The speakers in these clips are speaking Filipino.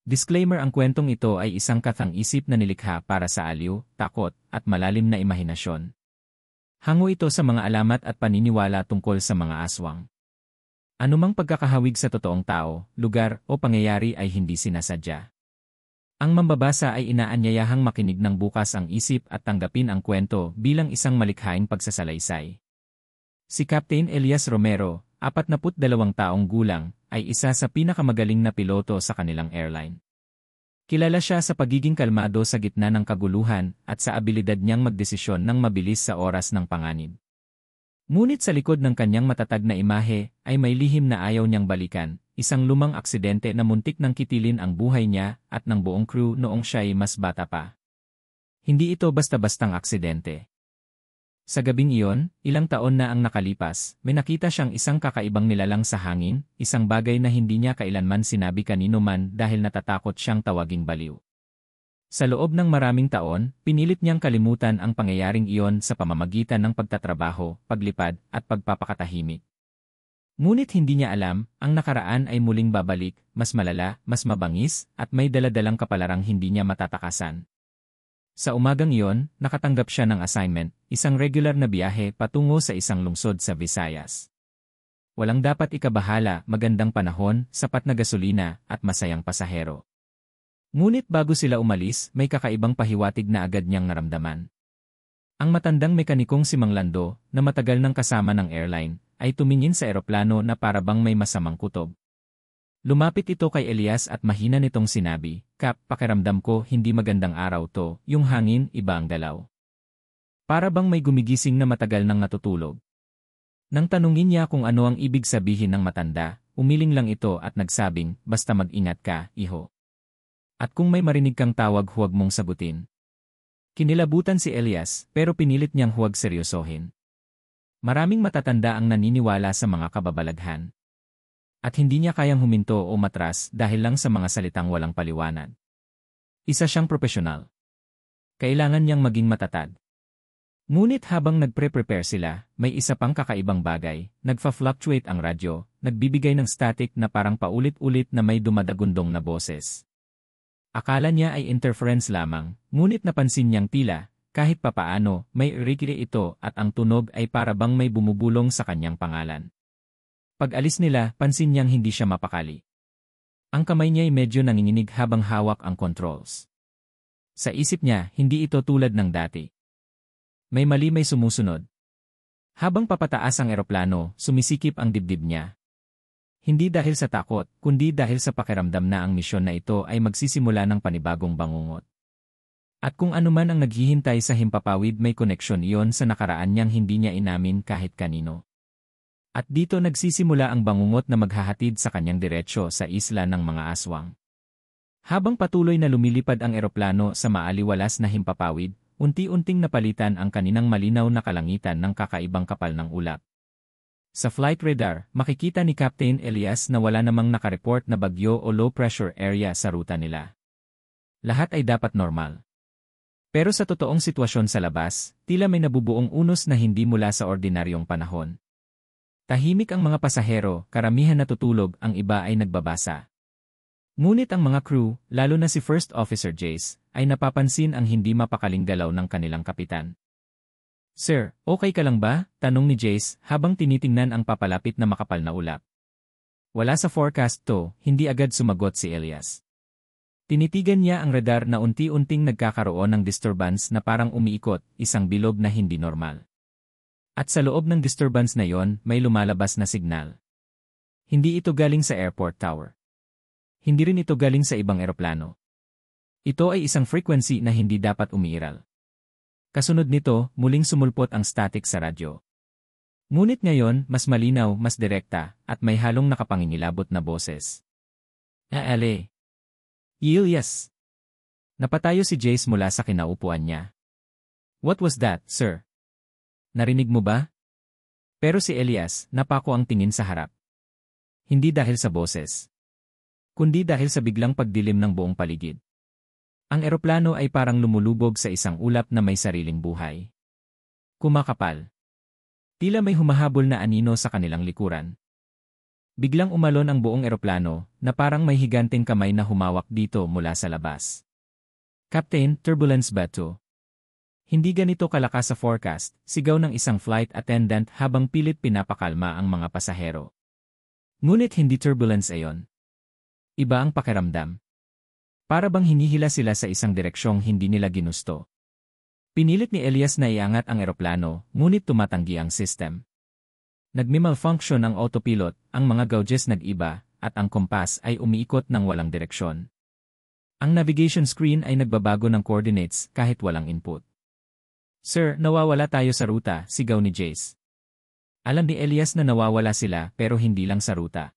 Disclaimer: ang kwentong ito ay isang kathang-isip na nilikha para sa aliw, takot, at malalim na imahinasyon. Hango ito sa mga alamat at paniniwala tungkol sa mga aswang. Anumang pagkakahawig sa totoong tao, lugar, o pangyayari ay hindi sinasadya. Ang mambabasa ay inaanyayahang makinig ng bukas ang isip at tanggapin ang kwento bilang isang malikhaing pagsasalaysay. Si Captain Elias Romero, 42 taong gulang, ay isa sa pinakamagaling na piloto sa kanilang airline. Kilala siya sa pagiging kalmado sa gitna ng kaguluhan at sa abilidad niyang magdesisyon ng mabilis sa oras ng panganib. Ngunit sa likod ng kanyang matatag na imahe ay may lihim na ayaw niyang balikan, isang lumang aksidente na muntik nang kitilin ang buhay niya at ng buong crew noong siya'y mas bata pa. Hindi ito basta-bastang aksidente. Sa gabing iyon, ilang taon na ang nakalipas, may nakita siyang isang kakaibang nilalang sa hangin, isang bagay na hindi niya kailanman sinabi kanino man dahil natatakot siyang tawaging baliw. Sa loob ng maraming taon, pinilit niyang kalimutan ang pangyayaring iyon sa pamamagitan ng pagtatrabaho, paglipad, at pagpapakatahimik. Ngunit hindi niya alam, ang nakaraan ay muling babalik, mas malala, mas mabangis, at may daladalang kapalarang hindi niya matatakasan. Sa umagang iyon, nakatanggap siya ng assignment, isang regular na biyahe patungo sa isang lungsod sa Visayas. Walang dapat ikabahala, magandang panahon, sapat na gasolina, at masayang pasahero. Ngunit bago sila umalis, may kakaibang pahiwatig na agad niyang naramdaman. Ang matandang mekanikong si Mang Lando, na matagal nang kasama ng airline, ay tumingin sa eroplano na parabang may masamang kutob. Lumapit ito kay Elias at mahina nitong sinabi, "Kap, pakiramdam ko hindi magandang araw to, yung hangin, iba ang dalaw." Para bang may gumigising na matagal nang natutulog. Nang tanungin niya kung ano ang ibig sabihin ng matanda, umiling lang ito at nagsabing, "Basta mag-ingat ka, iho. At kung may marinig kang tawag huwag mong sagutin." Kinilabutan si Elias, pero pinilit niyang huwag seryosohin. Maraming matatanda ang naniniwala sa mga kababalaghan. At hindi niya kayang huminto o matras dahil lang sa mga salitang walang paliwanag. Isa siyang propesyonal. Kailangan niyang maging matatag. Ngunit habang nagpre-prepare sila, may isa pang kakaibang bagay, nagfa-fluctuate ang radyo, nagbibigay ng static na parang paulit-ulit na may dumadagundong na boses. Akala niya ay interference lamang, ngunit napansin niyang tila, kahit papaano, may rikiri ito at ang tunog ay parabang may bumubulong sa kanyang pangalan. Pag-alis nila, pansin niyang hindi siya mapakali. Ang kamay niya ay medyo nanginginig habang hawak ang controls. Sa isip niya, hindi ito tulad ng dati. May mali, may sumusunod. Habang papataas ang eroplano, sumisikip ang dibdib niya. Hindi dahil sa takot, kundi dahil sa pakiramdam na ang misyon na ito ay magsisimula ng panibagong bangungot. At kung anuman ang naghihintay sa himpapawid, may koneksyon iyon sa nakaraan niyang hindi niya inamin kahit kanino. At dito nagsisimula ang bangungot na maghahatid sa kanyang diretsyo sa isla ng mga aswang. Habang patuloy na lumilipad ang eroplano sa maaliwalas na himpapawid, unti-unting napalitan ang kaninang malinaw na kalangitan ng kakaibang kapal ng ulap. Sa flight radar, makikita ni Captain Elias na wala namang nakareport na bagyo o low pressure area sa ruta nila. Lahat ay dapat normal. Pero sa totoong sitwasyon sa labas, tila may nabubuong unos na hindi mula sa ordinaryong panahon. Tahimik ang mga pasahero, karamihan natutulog, ang iba ay nagbabasa. Ngunit ang mga crew, lalo na si First Officer Jace, ay napapansin ang hindi mapakaling galaw ng kanilang kapitan. "Sir, okay ka lang ba?" tanong ni Jace habang tinitingnan ang papalapit na makapal na ulap. Wala sa forecast to, hindi agad sumagot si Elias. Tinitigan niya ang radar na unti-unting nagkakaroon ng disturbance na parang umiikot, isang bilog na hindi normal. At sa loob ng disturbance na yon, may lumalabas na signal. Hindi ito galing sa airport tower. Hindi rin ito galing sa ibang eroplano. Ito ay isang frequency na hindi dapat umiiral. Kasunod nito, muling sumulpot ang static sa radyo. Ngunit ngayon, mas malinaw, mas direkta, at may halong nakapangingilabot na boses. "Ale. Yes." Napatayo si Jace mula sa kinaupuan niya. "What was that, sir? Narinig mo ba?" Pero si Elias, napako ang tingin sa harap. Hindi dahil sa boses, kundi dahil sa biglang pagdilim ng buong paligid. Ang eroplano ay parang lumulubog sa isang ulap na may sariling buhay. Kumakapal. Tila may humahabol na anino sa kanilang likuran. Biglang umalon ang buong eroplano na parang may higanteng kamay na humawak dito mula sa labas. Captain, turbulence ba to? Hindi ganito kalakas sa forecast, sigaw ng isang flight attendant habang pilit pinapakalma ang mga pasahero. Ngunit hindi turbulence ayon. Iba ang pakiramdam. Para bang hinihila sila sa isang direksyong hindi nila ginusto. Pinilit ni Elias na iangat ang eroplano, ngunit tumatanggi ang system. Nagmi-malfunction ang autopilot, ang mga gauges nag-iba, at ang kompas ay umiikot ng walang direksyon. Ang navigation screen ay nagbabago ng coordinates kahit walang input. Sir, nawawala tayo sa ruta, sigaw ni Jace. Alam ni Elias na nawawala sila pero hindi lang sa ruta.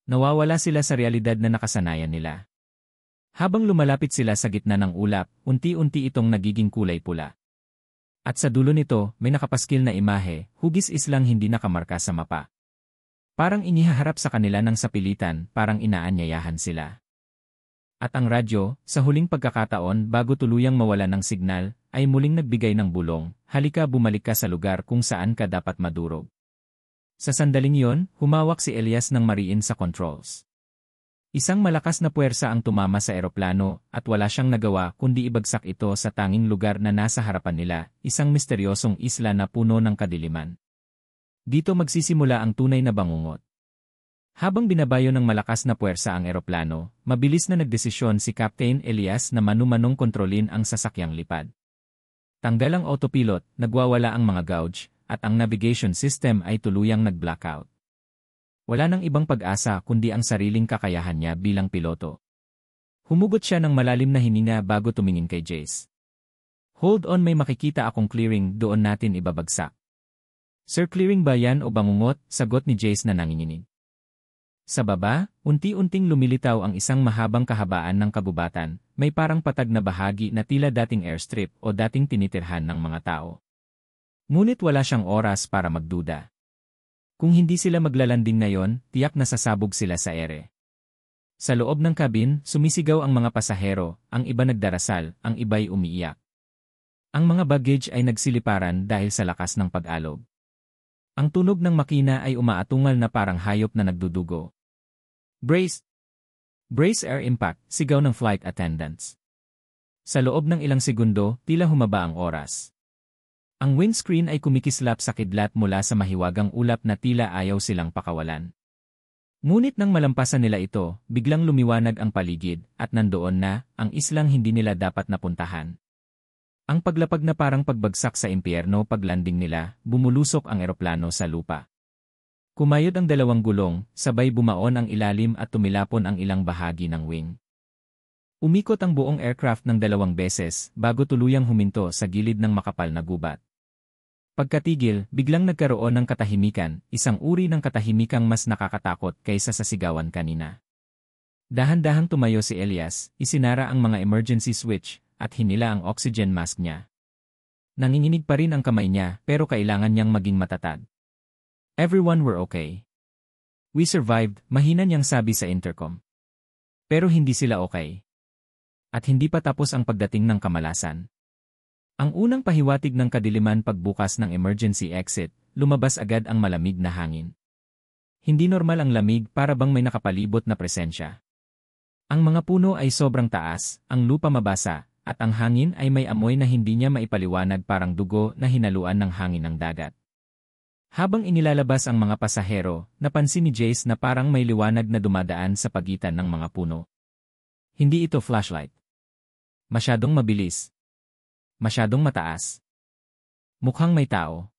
Nawawala sila sa realidad na nakasanayan nila. Habang lumalapit sila sa gitna ng ulap, unti-unti itong nagiging kulay pula. At sa dulo nito, may nakapaskil na imahe, hugis islang hindi nakamarka sa mapa. Parang inihaharap sa kanila ng sapilitan, parang inaanyayahan sila. At ang radyo, sa huling pagkakataon bago tuluyang mawala ng signal, ay muling nagbigay ng bulong, halika bumalik ka sa lugar kung saan ka dapat madurog. Sa sandaling yon, humawak si Elias ng mariin sa controls. Isang malakas na puwersa ang tumama sa eroplano at wala siyang nagawa kundi ibagsak ito sa tanging lugar na nasa harapan nila, isang misteryosong isla na puno ng kadiliman. Dito magsisimula ang tunay na bangungot. Habang binabayo ng malakas na puwersa ang eroplano, mabilis na nagdesisyon si Captain Elias na manumanong kontrolin ang sasakyang lipad. Tanggal ang autopilot, nagwawala ang mga gauge, at ang navigation system ay tuluyang nag-blackout. Wala nang ibang pag-asa kundi ang sariling kakayahan niya bilang piloto. Humugot siya ng malalim na hininga bago tumingin kay Jace. Hold on, may makikita akong clearing, doon natin ibabagsak. Sir, clearing ba yan o bangungot? Sagot ni Jace na nanginginig. Sa baba, unti-unting lumilitaw ang isang mahabang kahabaan ng kagubatan, may parang patag na bahagi na tila dating airstrip o dating tinitirhan ng mga tao. Ngunit wala siyang oras para magduda. Kung hindi sila maglalanding ngayon, tiyak na sasabog sila sa ere. Sa loob ng cabin, sumisigaw ang mga pasahero, ang iba nagdarasal, ang iba'y umiiyak. Ang mga baggage ay nagsiliparan dahil sa lakas ng pag-alog. Ang tunog ng makina ay umaatungal na parang hayop na nagdudugo. Brace! Brace air impact, sigaw ng flight attendants. Sa loob ng ilang segundo, tila humaba ang oras. Ang windscreen ay kumikislap sa kidlat mula sa mahiwagang ulap na tila ayaw silang pakawalan. Ngunit nang malampasan nila ito, biglang lumiwanag ang paligid at nandoon na ang islang hindi nila dapat napuntahan. Ang paglapag na parang pagbagsak sa impyerno paglanding nila, bumulusok ang eroplano sa lupa. Kumayod ang dalawang gulong, sabay bumaon ang ilalim at tumilapon ang ilang bahagi ng wing. Umikot ang buong aircraft ng 2 beses bago tuluyang huminto sa gilid ng makapal na gubat. Pagkatigil, biglang nagkaroon ng katahimikan, isang uri ng katahimikang mas nakakatakot kaysa sa sigawan kanina. Dahan-dahang tumayo si Elias, isinara ang mga emergency switch, at hinila ang oxygen mask niya. Nanginginig pa rin ang kamay niya pero kailangan niyang maging matatag. Everyone were okay. We survived, mahina niyang sabi sa intercom. Pero hindi sila okay. At hindi pa tapos ang pagdating ng kamalasan. Ang unang pahiwatig ng kadiliman pagbukas ng emergency exit, lumabas agad ang malamig na hangin. Hindi normal ang lamig, para bang may nakapalibot na presensya. Ang mga puno ay sobrang taas, ang lupa mabasa, at ang hangin ay may amoy na hindi niya maipaliwanag, parang dugo na hinaluan ng hangin ng dagat. Habang inilalabas ang mga pasahero, napansin ni Jace na parang may liwanag na dumadaan sa pagitan ng mga puno. Hindi ito flashlight. Masyadong mabilis. Masyadong mataas. Mukhang may tao.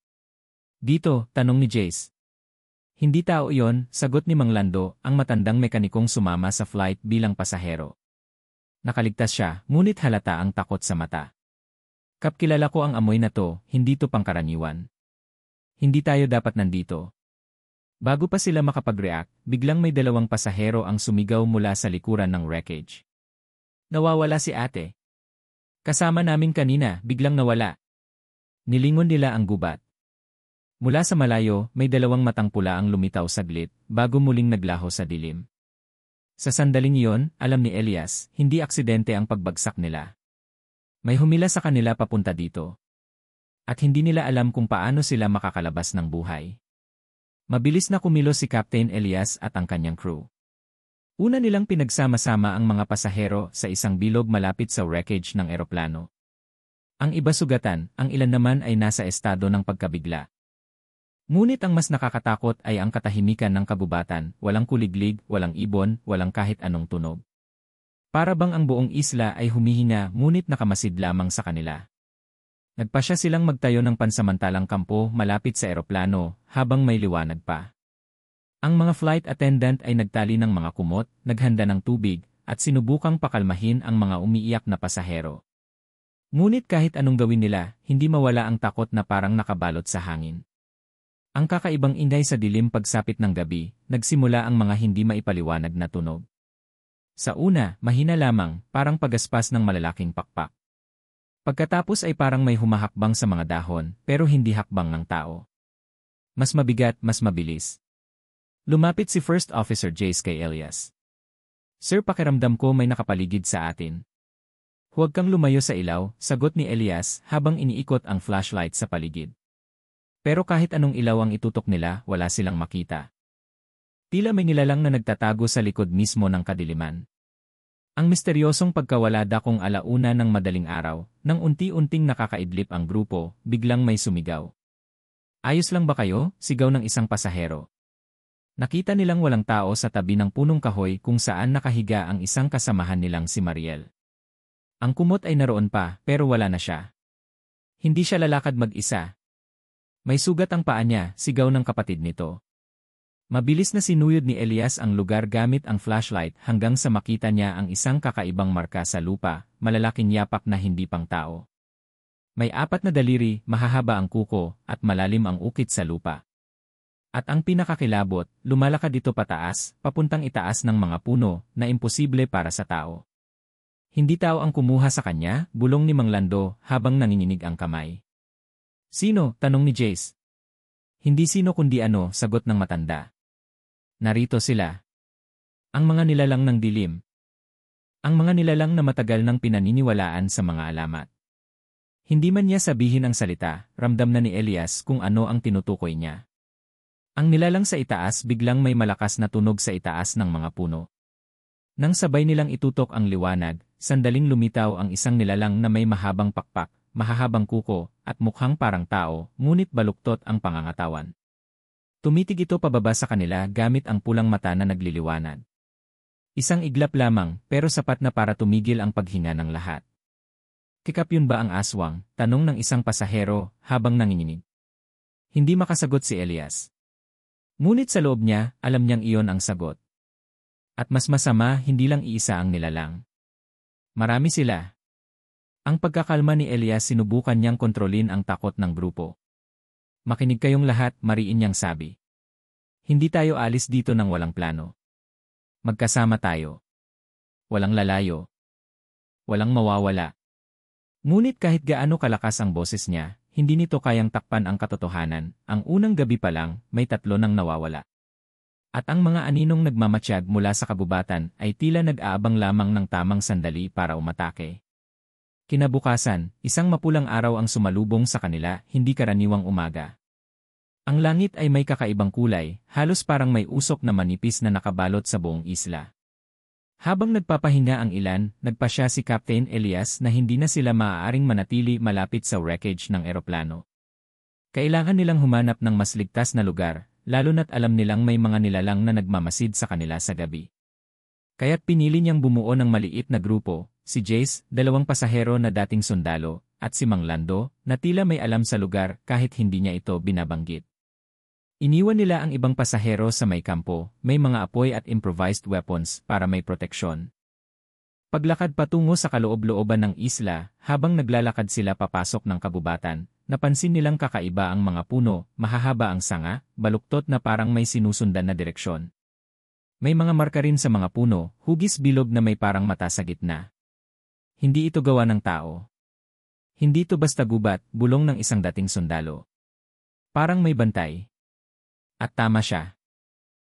Dito, tanong ni Jace. Hindi tao iyon, sagot ni Mang Lando, ang matandang mekanikong sumama sa flight bilang pasahero. Nakaligtas siya, ngunit halata ang takot sa mata. Kap, kilala ko ang amoy na to, hindi to pangkaraniwan. Hindi tayo dapat nandito. Bago pa sila makapag-react, biglang may 2 pasahero ang sumigaw mula sa likuran ng wreckage. Nawawala si ate. Kasama namin kanina, biglang nawala. Nilingon nila ang gubat. Mula sa malayo, may 2 matang pula ang lumitaw saglit, bago muling naglaho sa dilim. Sa sandaling iyon, alam ni Elias, hindi aksidente ang pagbagsak nila. May humila sa kanila papunta dito. At hindi nila alam kung paano sila makakalabas ng buhay. Mabilis na kumilos si Captain Elias at ang kanyang crew. Una nilang pinagsama-sama ang mga pasahero sa isang bilog malapit sa wreckage ng eroplano. Ang iba sugatan, ang ilan naman ay nasa estado ng pagkabigla. Ngunit ang mas nakakatakot ay ang katahimikan ng kabubatan, walang kuliglig, walang ibon, walang kahit anong tunog. Para bang ang buong isla ay humihina ngunit nakamasid lamang sa kanila. Nagpasya silang magtayo ng pansamantalang kampo malapit sa eroplano habang may liwanag pa. Ang mga flight attendant ay nagtali ng mga kumot, naghanda ng tubig, at sinubukang pakalmahin ang mga umiiyak na pasahero. Ngunit kahit anong gawin nila, hindi mawala ang takot na parang nakabalot sa hangin. Ang kakaibang ingay sa dilim pagsapit ng gabi, nagsimula ang mga hindi maipaliwanag na tunog. Sa una, mahina lamang, parang pagaspas ng malalaking pakpak. Pagkatapos ay parang may humahakbang sa mga dahon, pero hindi hakbang ng tao. Mas mabigat, mas mabilis. Lumapit si First Officer Jace kay Elias. "Sir, pakiramdam ko may nakapaligid sa atin." "Huwag kang lumayo sa ilaw," sagot ni Elias habang iniikot ang flashlight sa paligid. Pero kahit anong ilaw ang itutok nila, wala silang makita. Tila may nilalang na nagtatago sa likod mismo ng kadiliman. Ang misteryosong pagkawala dakong alauna ng madaling araw, nang unti-unting nakakaidlip ang grupo, biglang may sumigaw. "Ayos lang ba kayo?" sigaw ng isang pasahero. Nakita nilang walang tao sa tabi ng punong kahoy kung saan nakahiga ang isang kasamahan nilang si Mariel. Ang kumot ay naroon pa, pero wala na siya. Hindi siya lalakad mag-isa. May sugat ang paa niya, sigaw ng kapatid nito. Mabilis na sinuyod ni Elias ang lugar gamit ang flashlight hanggang sa makita niya ang isang kakaibang marka sa lupa, malalaking yapak na hindi pang tao. May 4 na daliri, mahahaba ang kuko, at malalim ang ukit sa lupa. At ang pinakakilabot, lumalakad ito pataas, papuntang itaas ng mga puno, na imposible para sa tao. "Hindi tao ang kumuha sa kanya," bulong ni Mang Lando habang nanginginig ang kamay. "Sino?" tanong ni Jace. "Hindi sino kundi ano," sagot ng matanda. "Narito sila. Ang mga nilalang ng dilim. Ang mga nilalang na matagal nang pinaniniwalaan sa mga alamat." Hindi man niya sabihin ang salita, ramdam na ni Elias kung ano ang tinutukoy niya. Ang nilalang sa itaas biglang may malakas na tunog sa itaas ng mga puno. Nang sabay nilang itutok ang liwanag, sandaling lumitaw ang isang nilalang na may mahabang pakpak, mahahabang kuko, at mukhang parang tao, ngunit baluktot ang pangangatawan. Tumitig ito pababa sa kanila gamit ang pulang mata na nagliliwanag. Isang iglap lamang, pero sapat na para tumigil ang paghinga ng lahat. "Kikap yun ba ang aswang?" tanong ng isang pasahero habang nanginginig. Hindi makasagot si Elias. Ngunit sa loob niya, alam niyang iyon ang sagot. At mas masama, hindi lang iisa ang nilalang. Marami sila. Ang pagkakalma ni Elias sinubukan niyang kontrolin ang takot ng grupo. "Makinig kayong lahat," mariin niyang sabi. "Hindi tayo alis dito nang walang plano. Magkasama tayo. Walang lalayo. Walang mawawala." Ngunit kahit gaano kalakas ang boses niya, hindi nito kayang takpan ang katotohanan. Ang unang gabi pa lang, may 3 nang nawawala. At ang mga aninong nagmamatsyag mula sa kabubatan ay tila nag-aabang lamang ng tamang sandali para umatake. Kinabukasan, isang mapulang araw ang sumalubong sa kanila, hindi karaniwang umaga. Ang langit ay may kakaibang kulay, halos parang may usok na manipis na nakabalot sa buong isla. Habang nagpapahinga ang ilan, nagpasya si Captain Elias na hindi na sila maaaring manatili malapit sa wreckage ng eroplano. Kailangan nilang humanap ng mas ligtas na lugar, lalo na't alam nilang may mga nilalang na nagmamasid sa kanila sa gabi. Kaya't pinili niyang bumuo ng maliit na grupo, si Jace, 2 pasahero na dating sundalo, at si Mang Lando, na tila may alam sa lugar kahit hindi niya ito binabanggit. Iniwan nila ang ibang pasahero sa may kampo, may mga apoy at improvised weapons para may proteksyon. Paglakad patungo sa kaloob-looban ng isla, habang naglalakad sila papasok ng kabubatan, napansin nilang kakaiba ang mga puno, mahahaba ang sanga, baluktot na parang may sinusundan na direksyon. May mga marka rin sa mga puno, hugis bilog na may parang mata sa gitna. Hindi ito gawa ng tao. Hindi ito basta gubat, bulong ng isang dating sundalo. Parang may bantay. At tama siya.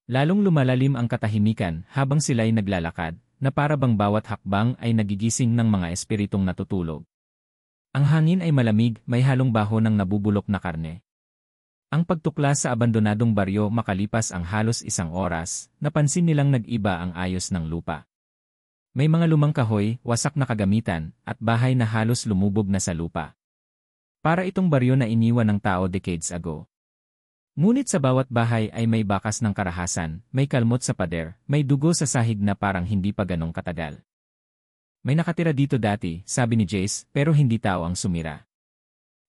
Lalong lumalalim ang katahimikan habang sila'y naglalakad, na para bang bawat hakbang ay nagigising ng mga espiritong natutulog. Ang hangin ay malamig, may halong baho ng nabubulok na karne. Ang pagtuklas sa abandonadong baryo makalipas ang halos 1 oras, napansin nilang nag-iba ang ayos ng lupa. May mga lumang kahoy, wasak na kagamitan, at bahay na halos lumubog na sa lupa. Para itong baryo na iniwan ng tao decades ago. Ngunit sa bawat bahay ay may bakas ng karahasan, may kalmot sa pader, may dugo sa sahig na parang hindi pa ganong katagal. May nakatira dito dati, sabi ni Jace, pero hindi tao ang sumira.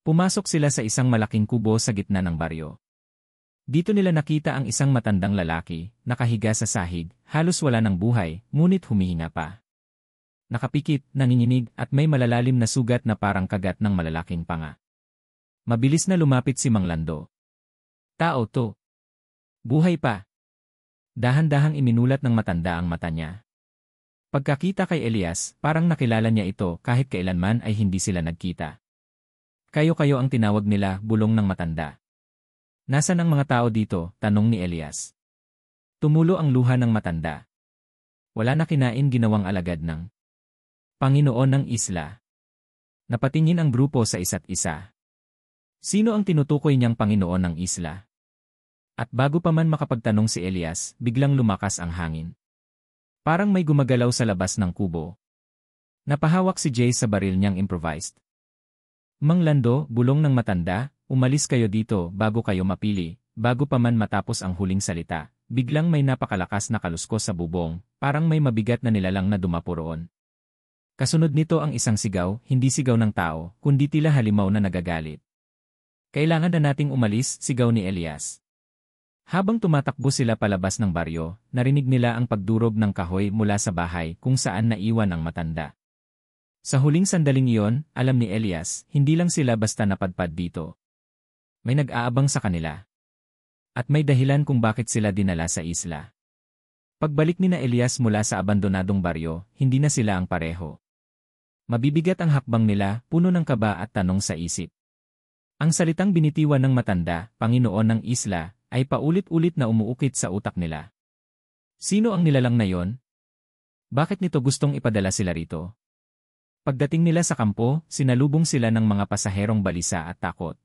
Pumasok sila sa isang malaking kubo sa gitna ng baryo. Dito nila nakita ang isang matandang lalaki, nakahiga sa sahig, halos wala ng buhay, ngunit humihinga pa. Nakapikit, nanginginig, at may malalalim na sugat na parang kagat ng malalaking panga. Mabilis na lumapit si Mang Lando. Tao to. Buhay pa. Dahan-dahang iminulat ng matanda ang mata niya. Pagkakita kay Elias, parang nakilala niya ito kahit kailanman ay hindi sila nagkita. Kayo-kayo ang tinawag nila, bulong ng matanda. Nasaan ang mga tao dito? Tanong ni Elias. Tumulo ang luha ng matanda. Wala na kinain ginawang alagad ng Panginoon ng isla. Napatingin ang grupo sa isa't isa. Sino ang tinutukoy niyang Panginoon ng isla? At bago pa man makapagtanong si Elias, biglang lumakas ang hangin. Parang may gumagalaw sa labas ng kubo. Napahawak si Jay sa baril niyang improvised. Mang Lando, bulong ng matanda, umalis kayo dito bago kayo mapili. Bago pa man matapos ang huling salita, biglang may napakalakas na kaluskos sa bubong, parang may mabigat na nilalang na dumapo roon. Kasunod nito ang isang sigaw, hindi sigaw ng tao, kundi tila halimaw na nagagalit. Kailangan na nating umalis, sigaw ni Elias. Habang tumatakbo sila palabas ng baryo, narinig nila ang pagdurog ng kahoy mula sa bahay kung saan naiwan ang matanda. Sa huling sandaling iyon, alam ni Elias, hindi lang sila basta napadpad dito. May nag-aabang sa kanila. At may dahilan kung bakit sila dinala sa isla. Pagbalik ni na Elias mula sa abandonadong baryo, hindi na sila ang pareho. Mabibigat ang hakbang nila, puno ng kaba at tanong sa isip. Ang salitang binitiwan ng matanda, Panginoon ng isla, ay paulit-ulit na umuukit sa utak nila. Sino ang nilalang na yon? Bakit nito gustong ipadala sila rito? Pagdating nila sa kampo, sinalubong sila ng mga pasaherong balisa at takot.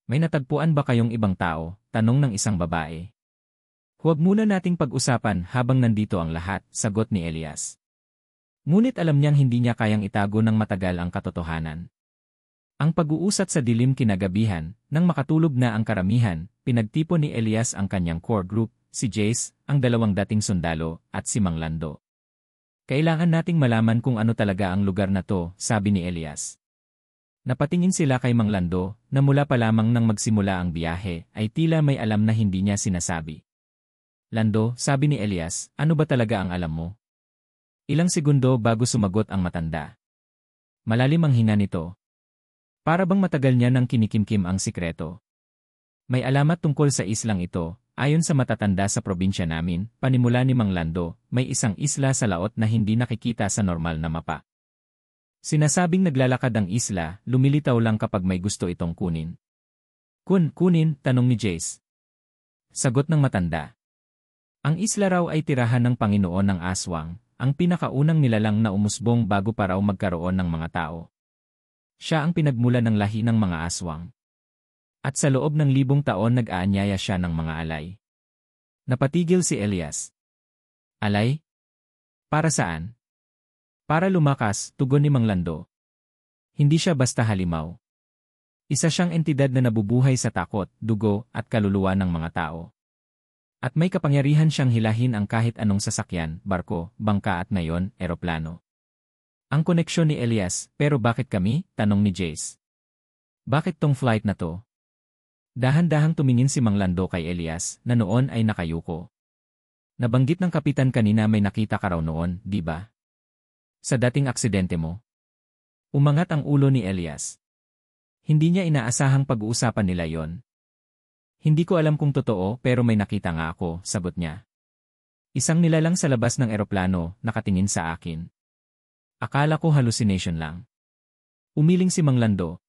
May natagpuan ba kayong ibang tao? Tanong ng isang babae. Huwag muna nating pag-usapan habang nandito ang lahat, sagot ni Elias. Ngunit alam niyang hindi niya kayang itago ng matagal ang katotohanan. Ang pag-uusat sa dilim kinagabihan, nang makatulog na ang karamihan, pinagtipon ni Elias ang kanyang core group, si Jace, ang 2 dating sundalo, at si Mang Lando. Kailangan nating malaman kung ano talaga ang lugar na to, sabi ni Elias. Napatingin sila kay Mang Lando, na mula pa lamang nang magsimula ang biyahe, ay tila may alam na hindi niya sinasabi. Lando, sabi ni Elias, ano ba talaga ang alam mo? Ilang segundo bago sumagot ang matanda. Malalim ang hinga nito. Para bang matagal niya nang kinikimkim ang sikreto. May alamat tungkol sa islang ito. Ayon sa matatanda sa probinsya namin, panimula ni Mang Lando, may isang isla sa laot na hindi nakikita sa normal na mapa. Sinasabing naglalakad ang isla, lumilitaw lang kapag may gusto itong kunin. Kunin? Tanong ni Jace. Sagot ng matanda. Ang isla raw ay tirahan ng Panginoon ng Aswang, ang pinakaunang nilalang na umusbong bago pa raw magkaroon ng mga tao. Siya ang pinagmula ng lahi ng mga aswang. At sa loob ng 1,000 taon nag-aanyaya siya ng mga alay. Napatigil si Elias. Alay? Para saan? Para lumakas, tugon ni Mang Lando. Hindi siya basta halimaw. Isa siyang entidad na nabubuhay sa takot, dugo, at kaluluwa ng mga tao. At may kapangyarihan siyang hilahin ang kahit anong sasakyan, barko, bangka at ngayon, eroplano. Ang koneksyon ni Elias, pero bakit kami? Tanong ni Jace. Bakit tong flight na to? Dahan-dahang tumingin si Mang Lando kay Elias, na noon ay nakayuko. Nabanggit ng kapitan kanina may nakita ka raw noon, di ba? Sa dating aksidente mo. Umangat ang ulo ni Elias. Hindi niya inaasahang pag-uusapan nila yon. Hindi ko alam kung totoo pero may nakita nga ako, sagot niya. Isang nilalang sa labas ng eroplano, nakatingin sa akin. Akala ko hallucination lang. Umiling si Mang Lando.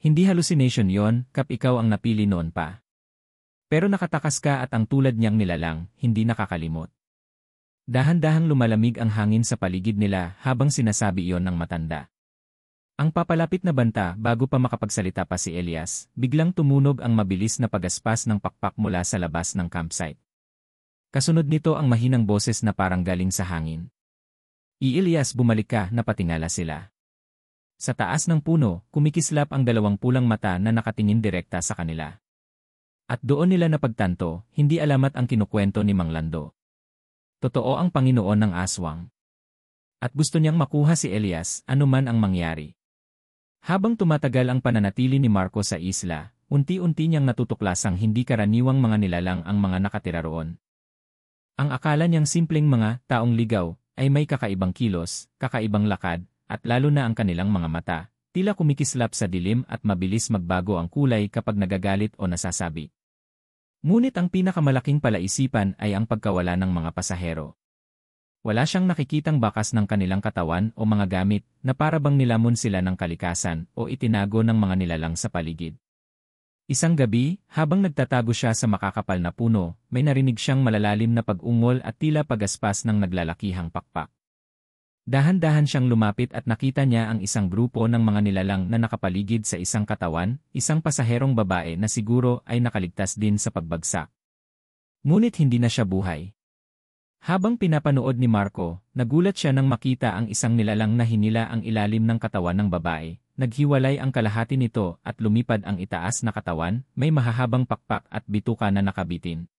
Hindi hallucination yon, kap ikaw ang napili noon pa. Pero nakatakas ka at ang tulad niyang nilalang, hindi nakakalimot. Dahan-dahang lumalamig ang hangin sa paligid nila habang sinasabi iyon ng matanda. Ang papalapit na banta bago pa makapagsalita pa si Elias, biglang tumunog ang mabilis na pagaspas ng pakpak mula sa labas ng campsite. Kasunod nito ang mahinang boses na parang galing sa hangin. Elias, bumalik ka, napatingala sila. Sa taas ng puno, kumikislap ang dalawang pulang mata na nakatingin direkta sa kanila. At doon nila napagtanto, hindi alamat ang kinukwento ni Mang Lando. Totoo ang Panginoon ng Aswang. At gusto niyang makuha si Elias, anuman ang mangyari. Habang tumatagal ang pananatili ni Marco sa isla, unti-unti niyang natutuklasang hindi karaniwang mga nilalang ang mga nakatira roon. Ang akala niyang simpleng mga taong ligaw ay may kakaibang kilos, kakaibang lakad, at lalo na ang kanilang mga mata, tila kumikislap sa dilim at mabilis magbago ang kulay kapag nagagalit o nasasabi. Ngunit ang pinakamalaking palaisipan ay ang pagkawala ng mga pasahero. Wala siyang nakikitang bakas ng kanilang katawan o mga gamit na parabang nilamon sila ng kalikasan o itinago ng mga nilalang sa paligid. Isang gabi, habang nagtatago siya sa makakapal na puno, may narinig siyang malalalim na pag-ungol at tila pagaspas ng naglalakihang pakpak. Dahan-dahan siyang lumapit at nakita niya ang isang grupo ng mga nilalang na nakapaligid sa isang katawan, isang pasaherong babae na siguro ay nakaligtas din sa pagbagsak. Ngunit hindi na siya buhay. Habang pinapanood ni Marco, nagulat siya nang makita ang isang nilalang na hinila ang ilalim ng katawan ng babae. Naghiwalay ang kalahati nito at lumipad ang itaas na katawan, may mahahabang pakpak at bituka na nakabitin.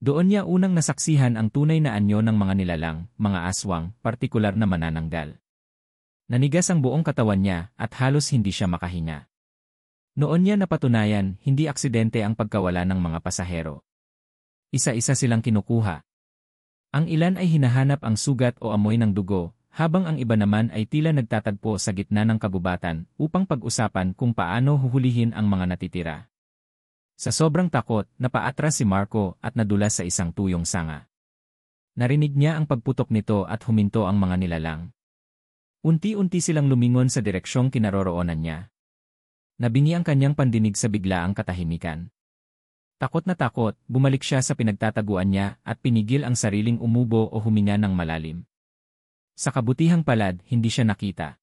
Doon niya unang nasaksihan ang tunay na anyo ng mga nilalang, mga aswang, partikular na manananggal. Nanigas ang buong katawan niya at halos hindi siya makahinga. Noon niya napatunayan, hindi aksidente ang pagkawala ng mga pasahero. Isa-isa silang kinukuha. Ang ilan ay hinahanap ang sugat o amoy ng dugo, habang ang iba naman ay tila nagtatagpo sa gitna ng kagubatan upang pag-usapan kung paano huhulihin ang mga natitira. Sa sobrang takot, napaatras si Marco at nadulas sa isang tuyong sanga. Narinig niya ang pagputok nito at huminto ang mga nilalang. Unti-unti silang lumingon sa direksyong kinaroroonan niya. Nabingi ang kanyang pandinig sa biglaang katahimikan. Takot na takot, bumalik siya sa pinagtataguan niya at pinigil ang sariling umubo o huminga ng malalim. Sa kabutihang palad, hindi siya nakita.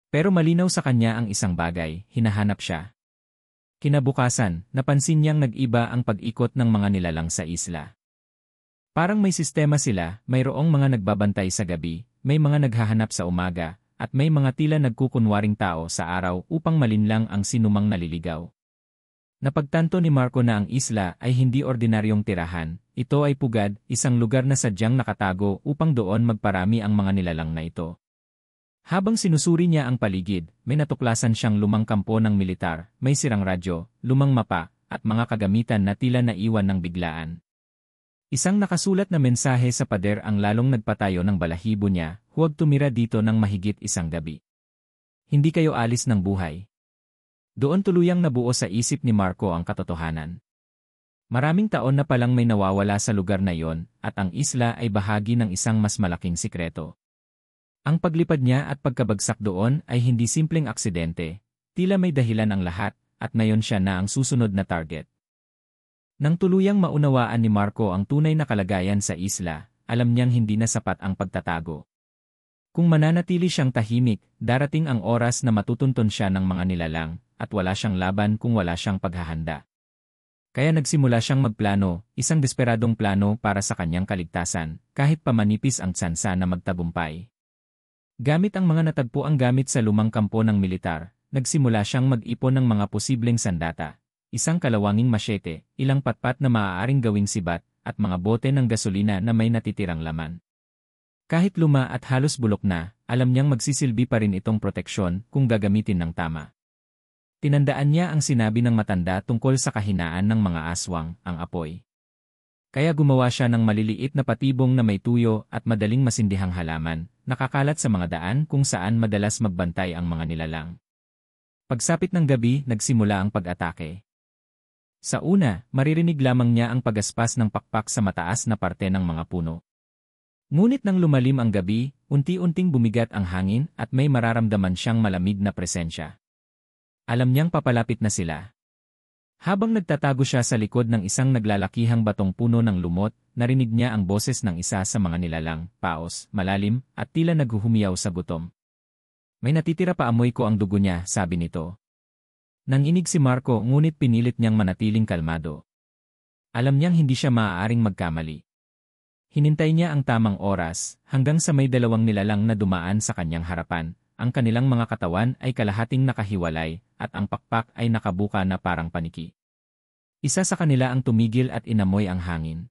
Pero malinaw sa kanya ang isang bagay, hinahanap siya. Kinabukasan, napansin niyang nag-iba ang pag-ikot ng mga nilalang sa isla. Parang may sistema sila, mayroong mga nagbabantay sa gabi, may mga naghahanap sa umaga, at may mga tila nagkukunwaring tao sa araw upang malinlang ang sinumang naliligaw. Napagtanto ni Marco na ang isla ay hindi ordinaryong tirahan, ito ay pugad, isang lugar na sadyang nakatago upang doon magparami ang mga nilalang na ito. Habang sinusuri niya ang paligid, may natuklasan siyang lumang kampo ng militar, may sirang radyo, lumang mapa, at mga kagamitan na tila naiwan ng biglaan. Isang nakasulat na mensahe sa pader ang lalong nagpatayo ng balahibo niya, huwag tumira dito ng mahigit isang gabi. Hindi kayo alis ng buhay. Doon tuluyang nabuo sa isip ni Marco ang katotohanan. Maraming taon na palang may nawawala sa lugar na yon, at ang isla ay bahagi ng isang mas malaking sikreto. Ang paglipad niya at pagkabagsak doon ay hindi simpleng aksidente, tila may dahilan ang lahat, at ngayon siya na ang susunod na target. Nang tuluyang maunawaan ni Marco ang tunay na kalagayan sa isla, alam niyang hindi na sapat ang pagtatago. Kung mananatili siyang tahimik, darating ang oras na matutunton siya ng mga nilalang, at wala siyang laban kung wala siyang paghahanda. Kaya nagsimula siyang magplano, isang desperadong plano para sa kanyang kaligtasan, kahit pamanipis ang tsansa na magtagumpay. Gamit ang mga natagpuang gamit sa lumang kampo ng militar, nagsimula siyang mag-ipon ng mga posibleng sandata, isang kalawanging masyete, ilang patpat na maaaring gawing sibat, at mga bote ng gasolina na may natitirang laman. Kahit luma at halos bulok na, alam niyang magsisilbi pa rin itong proteksyon kung gagamitin ng tama. Tinandaan niya ang sinabi ng matanda tungkol sa kahinaan ng mga aswang, ang apoy. Kaya gumawa siya ng maliliit na patibong na may tuyo at madaling masindihang halaman, nakakalat sa mga daan kung saan madalas magbantay ang mga nilalang. Pagsapit ng gabi, nagsimula ang pag-atake. Sa una, maririnig lamang niya ang pagaspas ng pakpak sa mataas na parte ng mga puno. Ngunit nang lumalim ang gabi, unti-unting bumigat ang hangin at may mararamdaman siyang malamig na presensya. Alam niyang papalapit na sila. Habang nagtatago siya sa likod ng isang naglalakihang batong puno ng lumot, narinig niya ang boses ng isa sa mga nilalang, paos, malalim, at tila naghuhumiyaw sa gutom. May natitira pa, amoy ko ang dugo niya, sabi nito. Nanginig si Marco ngunit pinilit niyang manatiling kalmado. Alam niyang hindi siya maaaring magkamali. Hinintay niya ang tamang oras hanggang sa may dalawang nilalang na dumaan sa kanyang harapan. Ang kanilang mga katawan ay kalahating nakahiwalay at ang pakpak ay nakabuka na parang paniki. Isa sa kanila ang tumigil at inamoy ang hangin.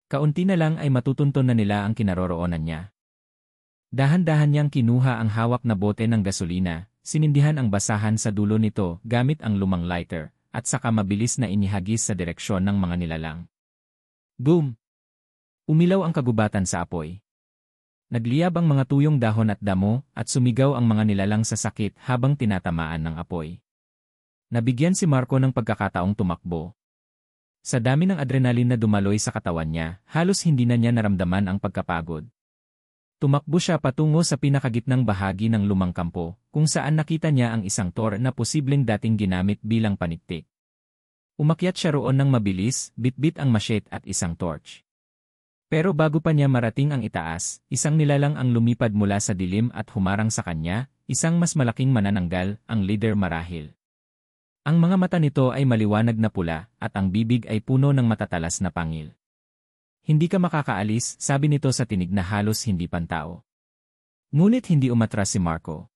Kaunti na lang ay matutunton na nila ang kinaroroonan niya. Dahan-dahan niyang kinuha ang hawak na bote ng gasolina, sinindihan ang basahan sa dulo nito gamit ang lumang lighter, at saka mabilis na inihagis sa direksyon ng mga nilalang. Boom! Umilaw ang kagubatan sa apoy. Nagliyab ang mga tuyong dahon at damo at sumigaw ang mga nilalang sa sakit habang tinatamaan ng apoy. Nabigyan si Marco ng pagkakataong tumakbo. Sa dami ng adrenaline na dumaloy sa katawan niya, halos hindi na niya naramdaman ang pagkapagod. Tumakbo siya patungo sa pinakagitnang bahagi ng lumang kampo, kung saan nakita niya ang isang tor na posibleng dating ginamit bilang paniktik. Umakyat siya roon ng mabilis, bitbit ang machete at isang torch. Pero bago pa niya marating ang itaas, isang nilalang ang lumipad mula sa dilim at humarang sa kanya, isang mas malaking manananggal, ang leader marahil. Ang mga mata nito ay maliwanag na pula at ang bibig ay puno ng matatalas na pangil. Hindi ka makakaalis, sabi nito sa tinig na halos hindi pantao. Ngunit hindi umatras si Marco.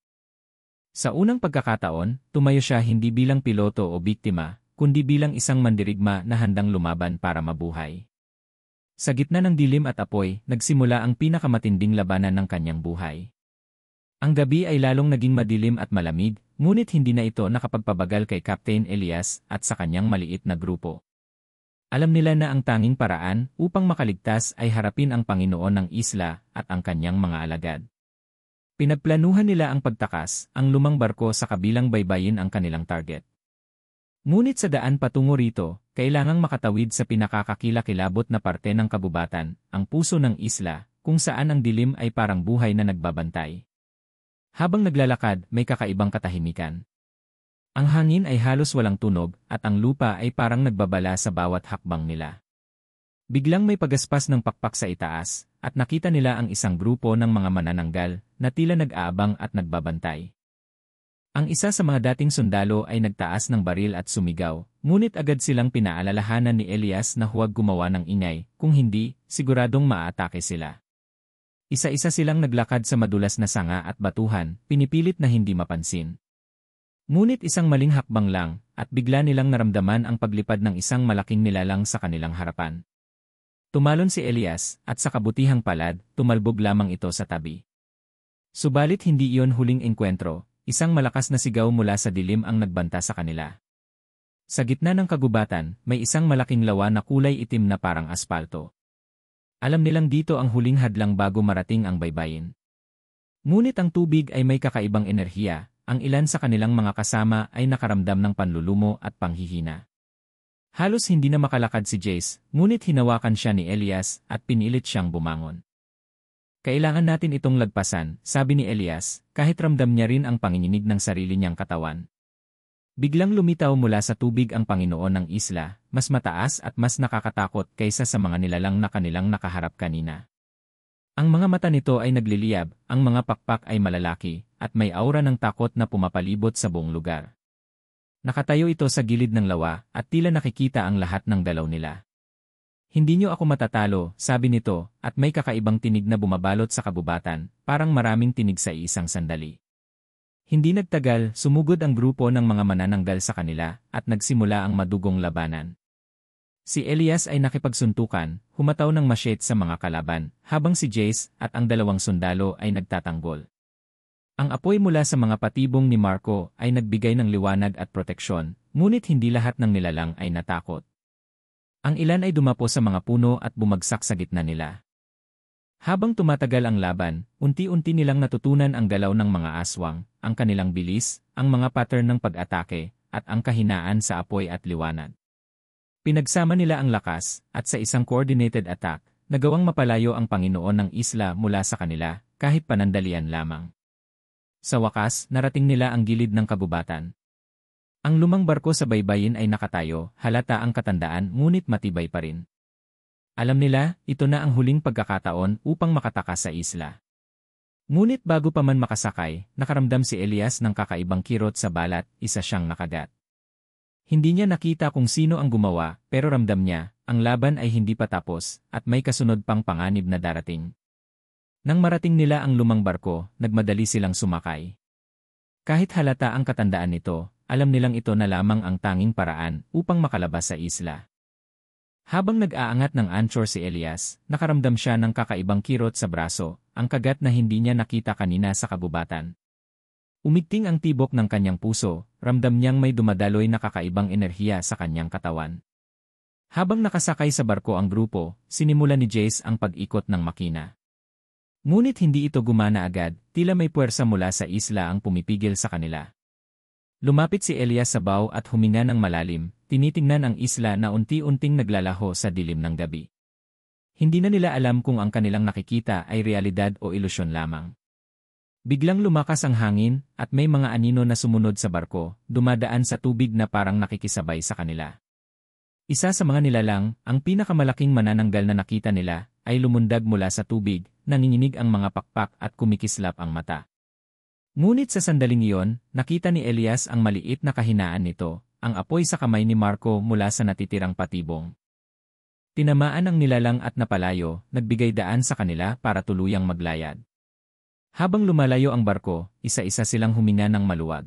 Sa unang pagkakataon, tumayo siya hindi bilang piloto o biktima, kundi bilang isang mandirigma na handang lumaban para mabuhay. Sa gitna ng dilim at apoy, nagsimula ang pinakamatinding labanan ng kanyang buhay. Ang gabi ay lalong naging madilim at malamig, ngunit hindi na ito nakapagpabagal kay Captain Elias at sa kanyang maliit na grupo. Alam nila na ang tanging paraan upang makaligtas ay harapin ang Panginoon ng isla at ang kanyang mga alagad. Pinagplanuhan nila ang pagtakas, ang lumang barko sa kabilang baybayin ang kanilang target. Ngunit sa daan patungo rito, kailangang makatawid sa pinakakakilakilabot na parte ng kagubatan, ang puso ng isla, kung saan ang dilim ay parang buhay na nagbabantay. Habang naglalakad, may kakaibang katahimikan. Ang hangin ay halos walang tunog at ang lupa ay parang nagbabala sa bawat hakbang nila. Biglang may pagaspas ng pakpak sa itaas, at nakita nila ang isang grupo ng mga manananggal na tila nag-aabang at nagbabantay. Ang isa sa mga dating sundalo ay nagtaas ng baril at sumigaw, ngunit agad silang pinaalalahanan ni Elias na huwag gumawa ng ingay, kung hindi, siguradong maaatake sila. Isa-isa silang naglakad sa madulas na sanga at batuhan, pinipilit na hindi mapansin. Ngunit isang maling hakbang lang, at bigla nilang naramdaman ang paglipad ng isang malaking nilalang sa kanilang harapan. Tumalon si Elias, at sa kabutihang palad, tumalbog lamang ito sa tabi. Subalit hindi iyon huling engkwentro. Isang malakas na sigaw mula sa dilim ang nagbanta sa kanila. Sa gitna ng kagubatan, may isang malaking lawa na kulay itim na parang aspalto. Alam nilang dito ang huling hadlang bago marating ang baybayin. Ngunit ang tubig ay may kakaibang enerhiya, ang ilan sa kanilang mga kasama ay nakaramdam ng panlulumo at panghihina. Halos hindi na makalakad si Jace, ngunit hinawakan siya ni Elias at pinilit siyang bumangon. Kailangan natin itong lagpasan, sabi ni Elias, kahit ramdam niya rin ang panginginig ng sarili niyang katawan. Biglang lumitaw mula sa tubig ang Panginoon ng isla, mas mataas at mas nakakatakot kaysa sa mga nilalang na kanilang nakaharap kanina. Ang mga mata nito ay nagliliyab, ang mga pakpak ay malalaki, at may aura ng takot na pumapalibot sa buong lugar. Nakatayo ito sa gilid ng lawa, at tila nakikita ang lahat ng dalaw nila. Hindi niyo ako matatalo, sabi nito, at may kakaibang tinig na bumabalot sa kabubatan, parang maraming tinig sa isang sandali. Hindi nagtagal, sumugod ang grupo ng mga manananggal sa kanila, at nagsimula ang madugong labanan. Si Elias ay nakipagsuntukan, humataw ng machete sa mga kalaban, habang si Jace at ang dalawang sundalo ay nagtatanggol. Ang apoy mula sa mga patibong ni Marco ay nagbigay ng liwanag at proteksyon, ngunit hindi lahat ng nilalang ay natakot. Ang ilan ay dumapo sa mga puno at bumagsak sa gitna nila. Habang tumatagal ang laban, unti-unti nilang natutunan ang galaw ng mga aswang, ang kanilang bilis, ang mga pattern ng pag-atake, at ang kahinaan sa apoy at liwanag. Pinagsama nila ang lakas, at sa isang coordinated attack, nagawang mapalayo ang Panginoon ng isla mula sa kanila, kahit panandalian lamang. Sa wakas, narating nila ang gilid ng kagubatan. Ang lumang barko sa baybayin ay nakatayo, halata ang katandaan ngunit matibay pa rin. Alam nila, ito na ang huling pagkakataon upang makatakas sa isla. Ngunit bago pa man makasakay, nakaramdam si Elias ng kakaibang kirot sa balat, isa siyang nakagat. Hindi niya nakita kung sino ang gumawa, pero ramdam niya, ang laban ay hindi pa tapos, at may kasunod pang panganib na darating. Nang marating nila ang lumang barko, nagmadali silang sumakay. Kahit halata ang katandaan nito, alam nilang ito na lamang ang tanging paraan upang makalabas sa isla. Habang nag-aangat ng anchor si Elias, nakaramdam siya ng kakaibang kirot sa braso, ang kagat na hindi niya nakita kanina sa kabubatan. Umigting ang tibok ng kanyang puso, ramdam niyang may dumadaloy na kakaibang enerhiya sa kanyang katawan. Habang nakasakay sa barko ang grupo, sinimula ni Jace ang pag-ikot ng makina. Ngunit hindi ito gumana agad, tila may puwersa mula sa isla ang pumipigil sa kanila. Lumapit si Elias sa bow at huminga ng malalim, tinitingnan ang isla na unti-unting naglalaho sa dilim ng gabi. Hindi na nila alam kung ang kanilang nakikita ay realidad o ilusyon lamang. Biglang lumakas ang hangin at may mga anino na sumunod sa barko, dumadaan sa tubig na parang nakikisabay sa kanila. Isa sa mga nilalang, ang pinakamalaking manananggal na nakita nila, ay lumundag mula sa tubig, nanginginig ang mga pakpak at kumikislap ang mata. Ngunit sa sandaling iyon, nakita ni Elias ang maliit na kahinaan nito, ang apoy sa kamay ni Marco mula sa natitirang patibong. Tinamaan ang nilalang at napalayo, nagbigay daan sa kanila para tuluyang maglayad. Habang lumalayo ang barko, isa-isa silang huminga ng maluwag.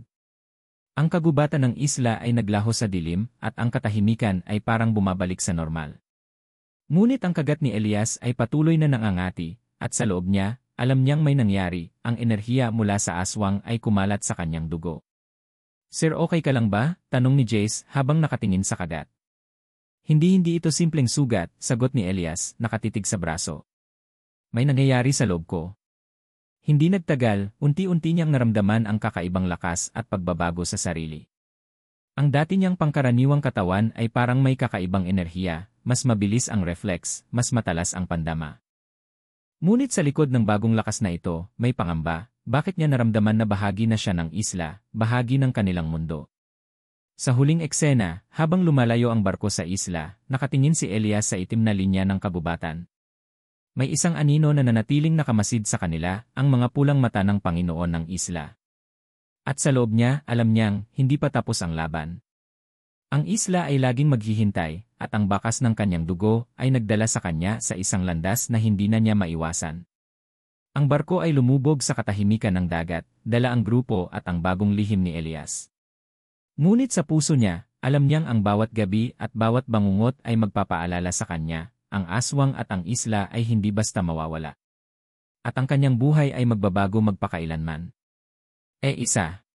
Ang kagubatan ng isla ay naglaho sa dilim at ang katahimikan ay parang bumabalik sa normal. Ngunit ang kagat ni Elias ay patuloy na nangangati, at sa loob niya, alam niyang may nangyari, ang enerhiya mula sa aswang ay kumalat sa kanyang dugo. "Sir, okay ka lang ba?" tanong ni Jace habang nakatingin sa kagat. Hindi ito simpleng sugat," sagot ni Elias, nakatitig sa braso. "May nangyayari sa loob ko." Hindi nagtagal, unti-unti niyang naramdaman ang kakaibang lakas at pagbabago sa sarili. Ang dati niyang pangkaraniwang katawan ay parang may kakaibang enerhiya, mas mabilis ang reflex, mas matalas ang pandama. Ngunit sa likod ng bagong lakas na ito, may pangamba, bakit niya naramdaman na bahagi na siya ng isla, bahagi ng kanilang mundo. Sa huling eksena, habang lumalayo ang barko sa isla, nakatingin si Elias sa itim na linya ng kabubatan. May isang anino na nanatiling nakamasid sa kanila, ang mga pulang mata ng Panginoon ng isla. At sa loob niya, alam niyang, hindi pa tapos ang laban. Ang isla ay laging maghihintay, at ang bakas ng kanyang dugo ay nagdala sa kanya sa isang landas na hindi na niya maiwasan. Ang barko ay lumubog sa katahimikan ng dagat, dala ang grupo at ang bagong lihim ni Elias. Ngunit sa puso niya, alam niyang ang bawat gabi at bawat bangungot ay magpapaalala sa kanya, ang aswang at ang isla ay hindi basta mawawala. At ang kanyang buhay ay magbabago magpakailanman. Isa.